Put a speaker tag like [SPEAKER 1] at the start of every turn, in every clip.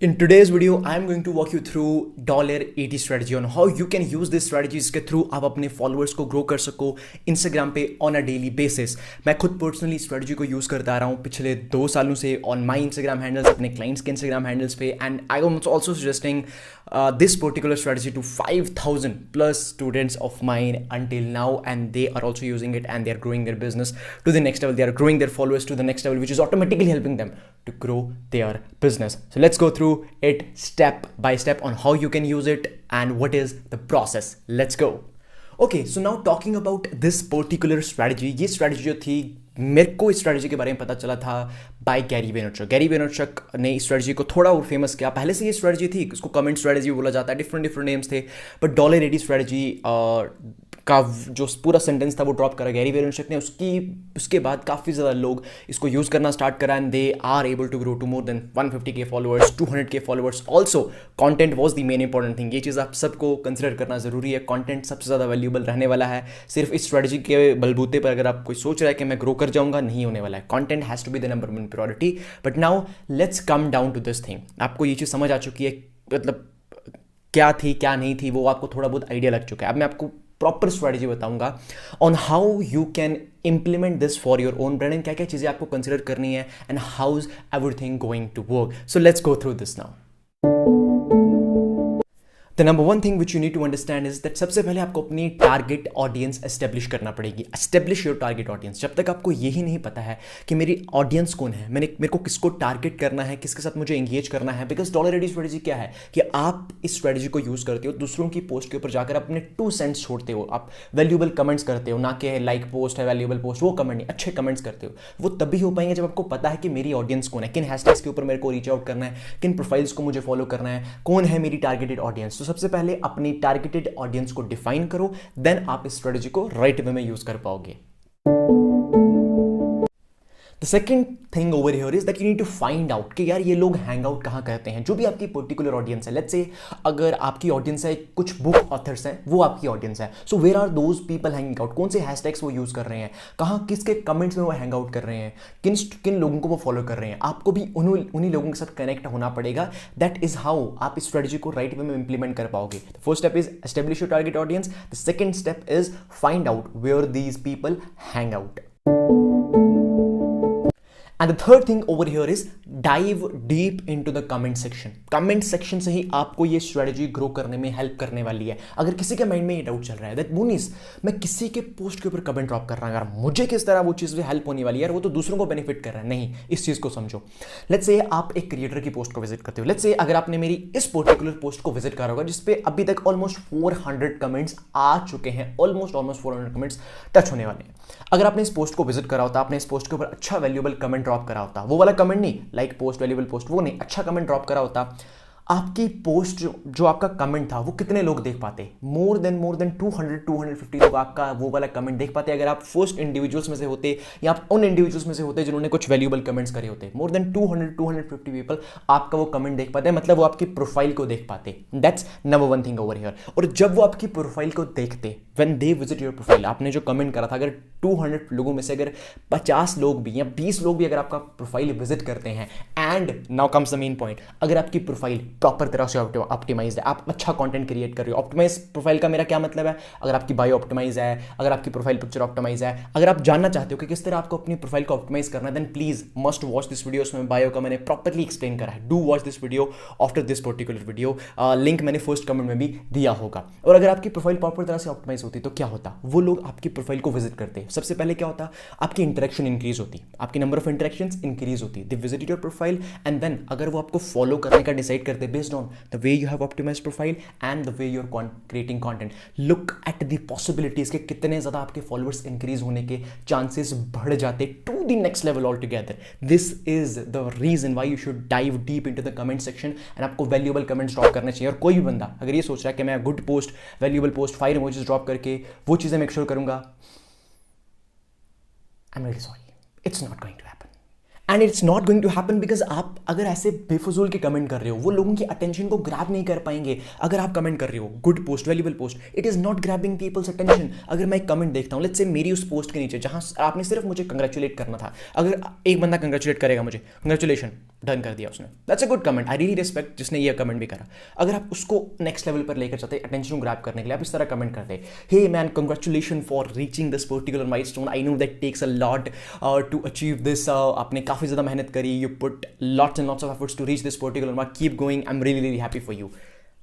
[SPEAKER 1] In today's video, I'm going to walk you through $80 strategy on how you can use this strategy जिसके through आप अपने followers को grow कर सको Instagram पे ऑन अ डेली बेसिस। मैं खुद पर्सनली स्ट्रेटजी को यूज़ करता आ रहा हूँ पिछले 2 सालों से ऑन माई इंस्टाग्राम हैंडल्स, अपने क्लाइंट्स के इंस्टाग्राम हैंडल्स पे, and I am also suggesting this particular strategy to 5,000 plus students of mine until now, and they are also using it and they are growing their business to the next level. They are growing their followers to the next level, which is automatically helping them to grow their business. So let's go through it step by step on how you can use it and what is the process. Let's go. Okay, so now talking about this particular strategy, ये strategy जो थी, मेरे को इस strategy के बारे में पता चला था by Gary Vaynerchuk. Gary Vaynerchuk ने इस स्ट्रैटेजी को थोड़ा और फेमस किया। पहले से ये स्ट्रैटेजी थी, इसको कमेंट स्ट्रैटेजी बोला जाता है, डिफरेंट नेम्स थे, बट $80 स्ट्रैटेजी का जो पूरा सेंटेंस था वो ड्रॉप करा गैरी वेनरचक ने। उसके बाद काफ़ी ज़्यादा लोग इसको यूज़ करना स्टार्ट करा and they are able to grow to more than 150K followers, 200K followers. Also content was the main important thing. ये चीज़ आप सबको कंसिडर करना ज़रूरी है। कॉन्टेंट सबसे ज़्यादा वैल्यूबल रहने वाला है। सिर्फ इस स्ट्रैटेजी के बलबूते पर अगर आप कोई सोच रहा है कि मैं ग्रो कर जाऊंगा, नहीं होने वाला है। Content has to be the number 1 priority. But now let's come down to this thing. आपको ये चीज़ समझ आ चुकी है, मतलब क्या थी क्या नहीं थी, वो आपको थोड़ा बहुत आइडिया लग चुका है। अब मैं आपको प्रॉपर स्ट्रैटेजी बताऊंगा on how you can implement this for your own brand, and क्या क्या चीज़ें आपको कंसिडर करनी है, and how is everything going to work. So let's go through this now. The number one thing which you need to understand is that सबसे पहले आपको अपनी टारगेट ऑडियंस एस्टेब्लिश करना पड़ेगी। Establish your target audience. जब तक आपको यही नहीं पता है कि मेरी ऑडियंस कौन है, मेरे को किसको टारगेट करना है, किसके साथ मुझे एंगेज करना है। बिकॉज $80 स्ट्रेटेजी क्या है कि आप इस स्ट्रेटेजी को यूज़ करते हो, दूसरों की पोस्ट के ऊपर जाकर अपने 2 सेंट्स छोड़ते हो, आप वैल्यूबल कमेंट्स करते हो, ना कि लाइक पोस्ट है वैल्यूबल पोस्ट, वो कमेंट नहीं, अच्छे कमेंट्स करते हो। वो तभी हो पाएंगे जब आपको पता है कि मेरी ऑडियंस कौन है, किन हैशटैग्स के ऊपर मेरे को रीच आउट करना है, किन प्रोफाइल्स को मुझे फॉलो करना है, कौन है मेरी टारगेटेड ऑडियंस। तो सबसे पहले अपनी टारगेटेड ऑडियंस को डिफाइन करो, देन आप इस स्ट्रेटजी को राइट वे में यूज कर पाओगे। The second thing over here is that you need to find out कि यार ये लोग हैंग आउट कहाँ करते हैं। जो भी आपकी पर्टिकुलर ऑडियंस है, लेट्स से अगर आपकी ऑडियंस है कुछ बुक ऑथर्स हैं, वो आपकी ऑडियंस है, so where are those people hanging out, कौन से हैशटैग्स वो यूज़ कर रहे हैं, कहाँ किसके कमेंट्स में वो हैंग आउट कर रहे हैं, किन लोगों को वो फॉलो कर रहे हैं। आपको भी उन्हीं लोगों के साथ कनेक्ट होना पड़ेगा। दैट इज हाउ आप इस स्ट्रेटजी को राइट वे में इंप्लीमेंट कर पाओगे। The first step is establish your target audience. The second step is find out where these people hang out. And the third thing over here is dive deep into the comment section. Comment section से ही आपको ये strategy grow करने में help करने वाली है। अगर किसी के माइंड में ये डाउट चल रहा है दैट मुनीस मैं किसी के पोस्ट के ऊपर कमेंट ड्रॉप कर रहा हूँ, यार मुझे किस तरह वो चीज़ हेल्प होने वाली है, यार वो तो दूसरों को बेनिफिट कर रहा है। नहीं, इस चीज़ को समझो। लेट्स से आप एक क्रिएटर की पोस्ट को विजिट करते हो। लेट्स से अगर आपने मेरी इस पर्टिकुलर पोस्ट को विजिट करा होगा जिसपे अभी तक ऑलमोस्ट 400 कमेंट्स आ चुके हैं, ऑलमोस्ट 400 कमेंट्स टच होने वाले हैं। अगर आपने इस पोस्ट को विजिट करा होता, आपने इस पोस्ट के ऊपर अच्छा वैल्यूबल कमेंट ड्रॉप करा होता, वो वाला कमेंट नहीं लाइक पोस्ट वैल्यूबल पोस्ट, वो नहीं, अच्छा कमेंट ड्रॉप करा होता, आपकी पोस्ट जो आपका कमेंट था वो कितने लोग देख पाते? मोर देन 250 लोग आपका वो वाला कमेंट देख पाते अगर आप फर्स्ट इंडिविजुअल्स में से होते, या आप उन इंडिविजुअल्स में से होते जिन्होंने कुछ वैल्यूबल कमेंट्स करे होते। मोर देन 250 पीपल आपका वो कमेंट देख पाते हैं, मतलब वो आपकी प्रोफाइल को देख पाते। That's number 1 thing over here. और जब वो आपकी प्रोफाइल को देखते, when they visit your profile, आपने जो कमेंट करा था, अगर 200 लोगों में से अगर 50 लोग भी या 20 लोग भी अगर आपका प्रोफाइल विजिट करते हैं, and now comes the main point, अगर आपकी प्रोफाइल प्रॉपर तरह से ऑप्टिमाइज है, आप अच्छा कंटेंट क्रिएट कर रहे हो। ऑप्टिमाइज प्रोफाइल का मेरा क्या मतलब है? अगर आपकी बायो ऑप्टिमाइज है, अगर आपकी प्रोफाइल पिक्चर ऑप्टिमाइज है, अगर आप जानना चाहते हो कि किस तरह आपको अपनी प्रोफाइल को ऑप्टिमाइज करना है, then please must watch this video. उसमें बायो का मैंने प्रॉपरली एक्सप्लेन करा है। Do watch this video after this particular video. Link मैंने फर्स्ट कमेंट में भी दिया होगा। और अगर आपकी प्रोफाइल प्रॉपर तरह से ऑप्टिमाइज होती तो क्या होता? वो लोग आपकी प्रोफाइल को विजिट करते। सबसे पहले क्या होता? आपकी इंटरेक्शन इंक्रीज होती, आपकी नंबर ऑफ इंटरेक्शंस इंक्रीज होती। They visit your profile and then अगर वो आपको फॉलो करने का डिसाइड करते based on the way you have optimised profile and the way you are creating content, look at the possibilities के कितने ज्यादा आपके फॉलोअर्स इंक्रीज होने के चांसेस बढ़ जाते to the next level all together. This is the reason why you should dive deep into the comment section and आपको valuable comments drop करने चाहिए। और कोई भी बंदा अगर ये सोच रहा है कि मैं good post, valuable post, 5 emojis drop करके वो चीजें मेक श्योर करूंगा, I am really sorry, it's not going to happen. And it's not going to happen because आप अगर ऐसे बेफजूल के कमेंट कर रहे हो वो लोगों की अटेंशन को ग्रैब नहीं कर पाएंगे. अगर आप कमेंट कर रहे हो good post, valuable post, it is not grabbing people's attention. अगर मैं एक कमेंट देखता हूँ, लेट्स से मेरी उस पोस्ट के नीचे जहाँ आपने सिर्फ मुझे कंग्रेचुलेट करना था, अगर एक बंदा कंग्रेचुलेट करेगा मुझे, कंग्रेचुलेशन, डन कर दिया उसने, that's a good comment, I really respect जिसने ये कमेंट भी करा. अगर आप उसको नेक्स्ट लेवल पर लेकर जाते, अटेंशन को ग्रैब करने के लिए आप इस तरह कमेंट करते, hey man congratulation for reaching this particular milestone, I know that takes a lot to achieve this, आपने काफ़ी ज़्यादा मेहनत करी, you put lots and lots of efforts to reach this particular mark, keep going, I am really really happy for you.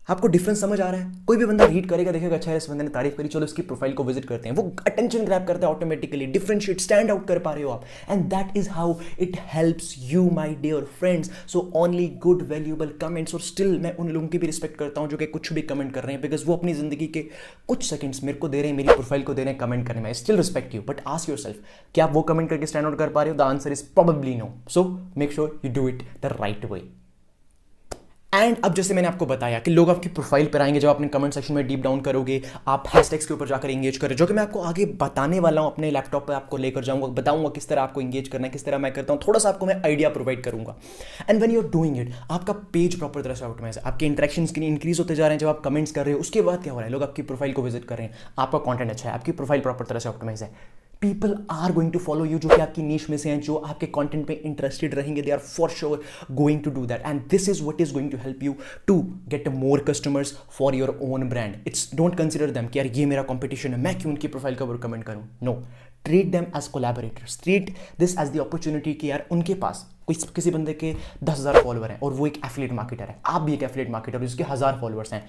[SPEAKER 1] आपको difference समझ आ रहा है? कोई भी बंदा रीड करेगा, देखेगा अच्छा है इस बंदे ने तारीफ करी, चलो इसकी प्रोफाइल को विजिट करते हैं, वो अटेंशन ग्रैब करता है ऑटोमेटिकली, डिफरेंशिएट, स्टैंड आउट कर पा रहे हो आप, and that is how it helps you my dear friends. So only good valuable comments. और स्टिल मैं उन लोगों की भी रिस्पेक्ट करता हूँ जो कि कुछ भी कमेंट कर रहे हैं, बिकॉज वो अपनी जिंदगी के कुछ सेकंड्स मेरे को दे रहे हैं, मेरी प्रोफाइल को दे रहे हैं कमेंट करने में. I still respect you, but ask yourself, क्या आप वो कमेंट करके स्टैंड आउट कर पा रहे हो? The answer is probably no. So make sure you do it the right way. And अब जैसे मैंने आपको बताया कि लोग आपकी प्रोफाइल पर आएंगे जब अपने कमेंट सेक्शन में डीप डाउन करोगे, आप हैशटैग्स के ऊपर जाकर एंगेज करें, जो कि मैं आपको आगे बताने वाला हूं, अपने लैपटॉप पे आपको लेकर जाऊंगा, बताऊंगा किस तरह आपको एंगेज करना है, किस तरह मैं करता हूं, थोड़ा सा आपको मैं आइडिया प्रोवाइड करूंगा. And when you are doing it, आपका पेज प्रॉपर तरह से ऑप्टिमाइज है, आपके इंटरेक्शंस के इंक्रीज होते जा रहे हैं जब आप कमेंट्स कर रहे हो. उसके बाद क्या हो रहा है, लोग आपकी प्रोफाइल को विजिट कर रहे हैं, आपका कॉन्टेंट अच्छा है, आपकी प्रोफाइल प्रॉपर तरह से ऑप्टिमाइज है, people are going to follow you, जो कि आपकी नीश में से हैं, जो आपके कंटेंट पे इंटरेस्टेड रहेंगे, they are for sure going to do that, and this is what is going to help you to get more customers for your own brand. It's don't consider them कि यार ये मेरा competition है, मैं क्यों उनकी profile का ऊपर कमेंट करूं. No, treat them as collaborators, treat this as the opportunity कि यार उनके पास किसी बंदे के 10,000 फॉलोअर हैं और वो एक एफिलिएट मार्केटर है, आप भी एक एफिलिएट मार्केटर जिसके 1000 फॉलोअर्स हैं.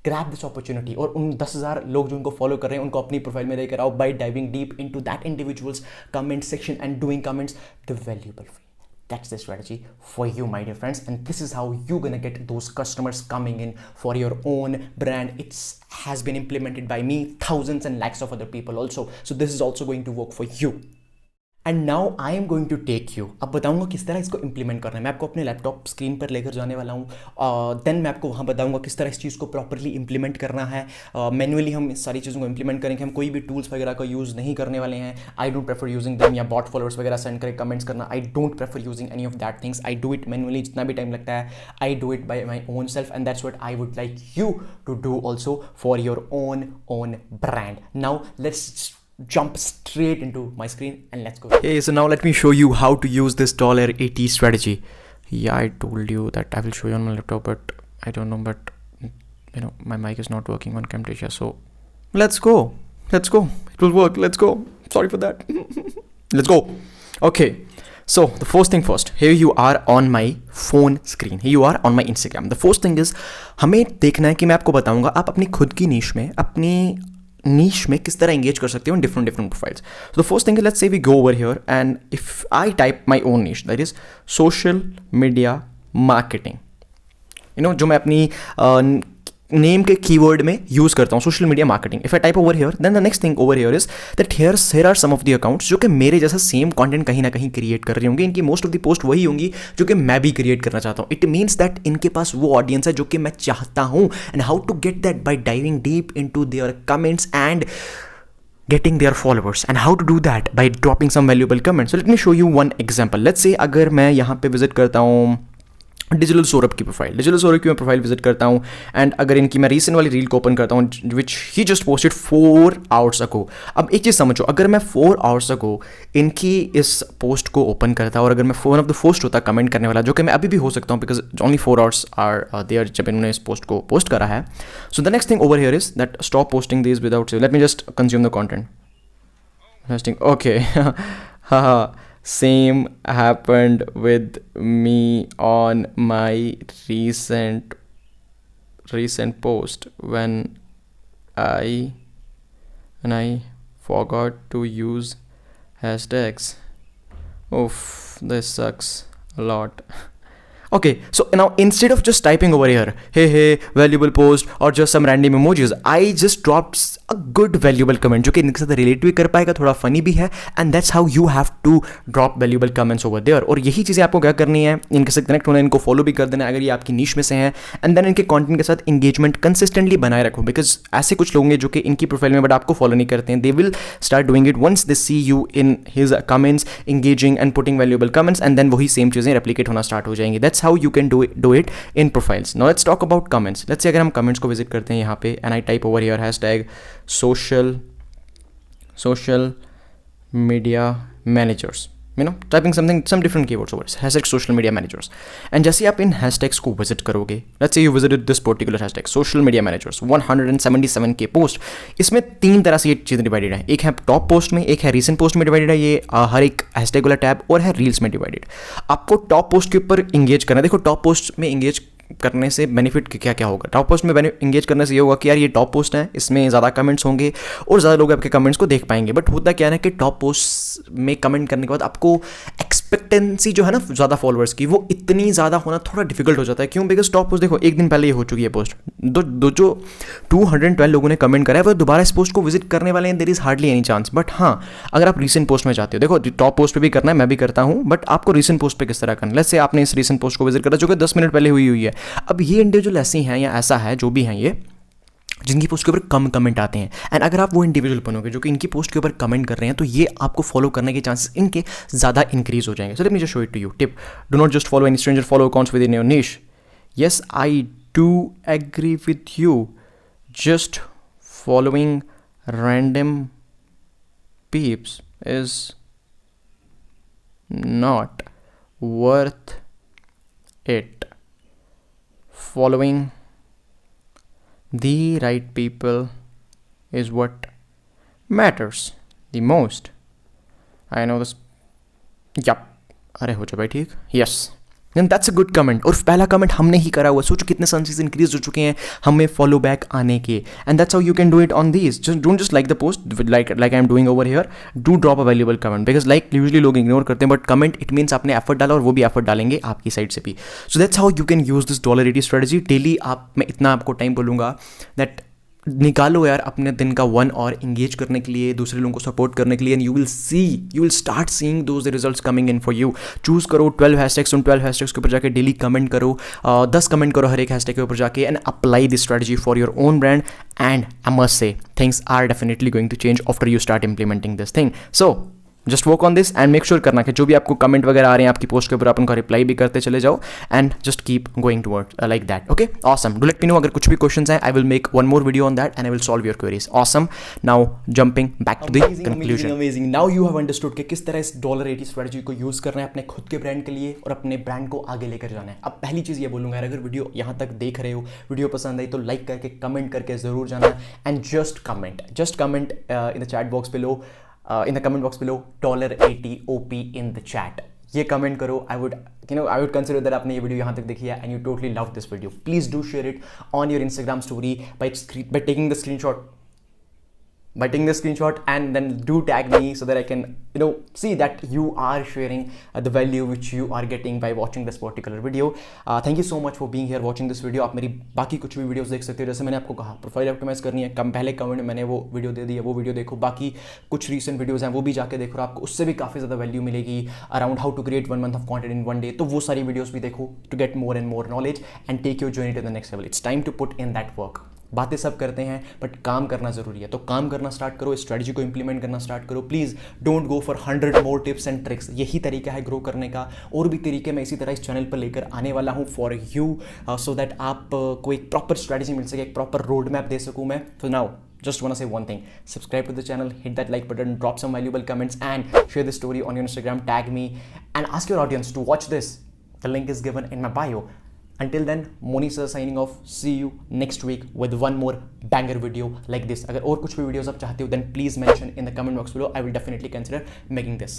[SPEAKER 1] ग्रैब दिस अपॉर्चुनिटी और उन 10,000 लोग जो उनको फॉलो कर रहे हैं उनको अपनी प्रोफाइल में लेकर आओ by diving deep into that individuals comment section and doing comments the valuable way. That's the strategy for you, my dear friends, and this is how you're gonna get those customers coming in for your own brand. It has been implemented by me, thousands and lakhs of other people also, so this is also going to work for you. And now I am going to take you, अब बताऊंगा किस तरह इसको implement करना है. मैं आपको अपने लैपटॉप स्क्रीन पर लेकर जाने वाला हूँ, देन मैं आपको वहाँ बताऊंगा किस तरह इस चीज़ को प्रॉपरली इंप्लीमेंट करना है. मैनुअली हम इस सारी चीज़ों को इंप्लीमेंट करेंगे, हम कोई भी टूल्स वगैरह का यूज़ नहीं करने वाले हैं. I don't prefer using them, या बॉट फॉलोअर्स वगैरह सेंड करके कमेंट्स करना, I don't prefer using any of that things. I do it manually, जितना भी टाइम लगता है I do it by my own self, and that's what I would like you to do also for your own brand. Now let's jump straight into my screen and let's go. Hey, so now let me show you how to use this $80 strategy. Yeah, I told you that I will show you on my laptop, but I don't know, but you know my mic is not working on Camtasia, so let's go, it will work, let's go. Sorry for that. Let's go. Okay, so the first thing first, here you are on my phone screen, here you are on my Instagram. The first thing is हमें देखना है कि मैं आपको बताऊंगा आप अपनी खुद की नीश में, अपनी नीश में किस तरह एंगेज कर सकते हो in different profiles. So the first thing is, let's say we go over here and if I type my own niche, that is social media marketing, you know, जो मैं अपनी नेम के कीवर्ड में use करता हूँ, social media marketing. If I type over here, then the next thing over here is that here are some of the accounts जो कि मेरे जैसा सेम कंटेंट कहीं ना कहीं क्रिएट कर रहे होंगे. इनकी मोस्ट ऑफ द पोस्ट वही होंगी जो कि मैं भी क्रिएट करना चाहता हूँ. इट मीन्स दैट इनके पास वो ऑडियंस है जो कि मैं चाहता हूँ. And how to get that? By diving deep into their comments and getting their followers. And how to do that? By dropping some valuable comments. So let me show you one example. Let's say अगर मैं यहाँ पे visit करता हूँ digital Saurabh की मैं profile visit करता हूँ, एंड अगर इनकी मैं रीसेंट वाली रील को ओपन करता हूँ विच ही जस्ट पोस्टेड 4 hours ago. अब एक चीज़ समझो, अगर मैं 4 hours ago इनकी इस पोस्ट को ओपन करता और अगर मैं वन ऑफ द फर्स्ट होता कमेंट करने वाला, जो कि मैं अभी भी हो सकता हूँ because only 4 hours are there जब इन्होंने इस पोस्ट को पोस्ट करा है. So the next thing over here is that stop posting this without save. Let me just consume the content. Okay, हाँ, same happened with me on my recent post when I forgot to use hashtags. Oof, this sucks a lot. Okay, so now instead of just typing over here, hey, valuable post or just some random emojis, I just dropped a good valuable comment जो कि इनके साथ relate भी कर पाएगा, थोड़ा funny भी है, and that's how you have to drop valuable comments over there. और यही चीज़ें आपको क्या करनी है, इनके साथ कनेक्ट होना है, इनको फॉलो भी कर देना अगर ये आपकी नीश में से हैं, एंड देन इनके कंटेंट के साथ इंगेजमेंट कंसिस्टेंटली बनाए रखो, बिकॉज ऐसे कुछ लोग हैं जो कि इनकी प्रोफाइल में बट आपको फॉलो नहीं करते हैं, they will start doing it once they see you in his comments engaging and putting valuable comments, and then वही सेम चीज़ें रेप्लिकेट होना स्टार्ट हो जाएंगी. That's how you can do it in profiles. Now let's talk about comments. Let's say अगर हम comments को visit करते हैं यहाँ पे, and I type over here hashtag social media managers, you know, typing some different keywords over hashtag social media managers, and जैसे आप इन hashtags को विजिट करोगे, let's say you visited this particular hashtag social media managers, 177k post, इसमें 3 तरह से ये चीज़ें divided है. एक है टॉप पोस्ट में, एक है रीसेंट पोस्ट में डिवाइडेड है, ये हर एक हैशटैग वाला टैब, और है रील्स में डिवाइडेड. आपको टॉप पोस्ट के ऊपर इंगेज करना है. देखो टॉप पोस्ट में इंगेज करने से बेनिफिट क्या क्या होगा. टॉप पोस्ट में इंगेज करने से ये होगा कि यार ये टॉप पोस्ट है, इसमें ज़्यादा कमेंट्स होंगे और ज़्यादा लोग आपके कमेंट्स को देख पाएंगे. बट होता क्या है कि टॉप पोस्ट में कमेंट करने के बाद आपको एक्सपेक्टेंसी जो है ना ज़्यादा फॉलोअर्स की, वो इतनी ज़्यादा होना थोड़ा डिफिकल्ट हो जाता है. क्यों? बिकॉज टॉप पोस्ट देखो एक दिन पहले ये हो चुकी है पोस्ट, जो 212 लोगों ने कमेंट करा है वो दोबारा इस पोस्ट को विजिट करने वाले हैं. There is hardly any chance. But हाँ, अगर आप रीसेंट पोस्ट में जाते हो, देखो टॉप पोस्ट पे भी करना है, मैं भी करता हूँ, बट आपको रीसेंट पोस्ट पे किस तरह करना है. लेट्स से आपने इस रीसेंट पोस्ट को विजिट करा जो कि 10 मिनट पहले हुई है. अब ये इंडिविजुअल ऐसी हैं या ऐसा है जो भी हैं ये, जिनकी पोस्ट के ऊपर कम कमेंट आते हैं, एंड अगर आप वो इंडिविजुअल बनोगे जो कि इनकी पोस्ट के ऊपर कमेंट कर रहे हैं, तो ये आपको फॉलो करने के चांसेस इनके ज़्यादा इंक्रीज हो जाएंगे. So let me just show it to you. Tip: do not just follow any stranger, follow accounts within your niche. Yes, I do agree with you. Just following random peeps is not worth it. Following the right people is what matters the most. I know this. Yup. अरे हो जाए भाई ठीक. Yes. And that's a good comment. और पहला comment हमने ही करा हुआ. सोचो कितने चांसेस इंक्रीज हो चुके हैं हमें फॉलो बैक आने के. And that's how you can do it on these. Just don't just like the post like I am doing over here. Do drop a valuable comment, because like usually लोग ignore करते हैं, but comment it means आपने effort डाला और वो भी effort डालेंगे आपकी साइड से भी. So that's how you can use this $80 strategy. Daily आप, मैं इतना आपको टाइम बोलूँगा दैट निकालो यार अपने दिन का 1 आवर इंगेज करने के लिए, दूसरे लोगों को सपोर्ट करने के लिए, and you will start seeing those results coming in for you. Choose करो 12 हैशटैग्स, उन 12 हैशटैग्स के ऊपर जाके डेली कमेंट करो, 10 कमेंट करो हर एक हैशटैग के ऊपर जाके, and apply this strategy for your own brand. And I must say things are definitely going to change after you start implementing this thing. So just work on this and make sure करना कि जो भी आपको comment वगैरह आ रहे हैं आपकी post के ऊपर, आप उनका रिप्लाई भी करते चले जाओ, and just keep going toward like that. Okay, awesome. Do let me know अगर कुछ भी क्वेश्चंस हैं. I will make one more video on that and I will solve your queries. Awesome. Now jumping back to the conclusion. Amazing. Now you have understood कि किस तरह इस $80 strategy को use करना है अपने खुद के ब्रांड के लिए और अपने ब्रांड को आगे लेकर जाना है. अब पहली चीज़ ये बोलूँगा, अगर वीडियो यहाँ तक देख रहे हो, वीडियो पसंद आई तो लाइक करके कमेंट करके जरूर जाना, and just comment in the chat box below, in the comment box below $80 OP in the chat. ये कमेंट करो. I would consider that आपने ये वीडियो यहाँ तक देखी है and you totally love this video. Please do share it on your Instagram story by taking the screenshot. And then do tag me so that I can see that you are sharing the value which you are getting by watching this particular video. Thank you so much for being here watching this video. आप मेरी बाकी कुछ भी videos देख सकते हो. जैसे मैंने आपको कहा प्रोफाइल ऑप्टिमाइज करनी है, पहले कमेंट में मैंने वो वीडियो दे दी है, वो वीडियो देखो. बाकी कुछ रीसेंट वीडियोस हैं वो भी जाके देखो, आपको उससे भी काफ़ी ज़्यादा वैल्यू मिलेगी. Around how to create 1 month of content in 1 day, तो वो सारी वीडियोस भी देखो to get more and more knowledge and take your journey to the next level. It's time to put in that work. बातें सब करते हैं but काम करना ज़रूरी है, तो काम करना स्टार्ट करो, स्ट्रेटजी को इंप्लीमेंट करना स्टार्ट करो. Please don't go for 100 more tips and tricks. यही तरीका है ग्रो करने का. और भी तरीके मैं इसी तरह इस चैनल पर लेकर आने वाला हूँ फॉर यू, सो दैट आप को एक प्रॉपर स्ट्रेटजी मिल सके, एक प्रॉपर रोड मैप दे सकूँ मैं. तो now just want to say one thing: subscribe to the channel, hit that like button, drop some valuable comments, and share this story on your Instagram, tag me, and ask your audience to watch this. The link is given in my bio. Until then, Moni sir signing off. See you next week with one more banger video like this. अगर और कुछ भी videos आप चाहते हो, then please mention in the comment box below. I will definitely consider making this.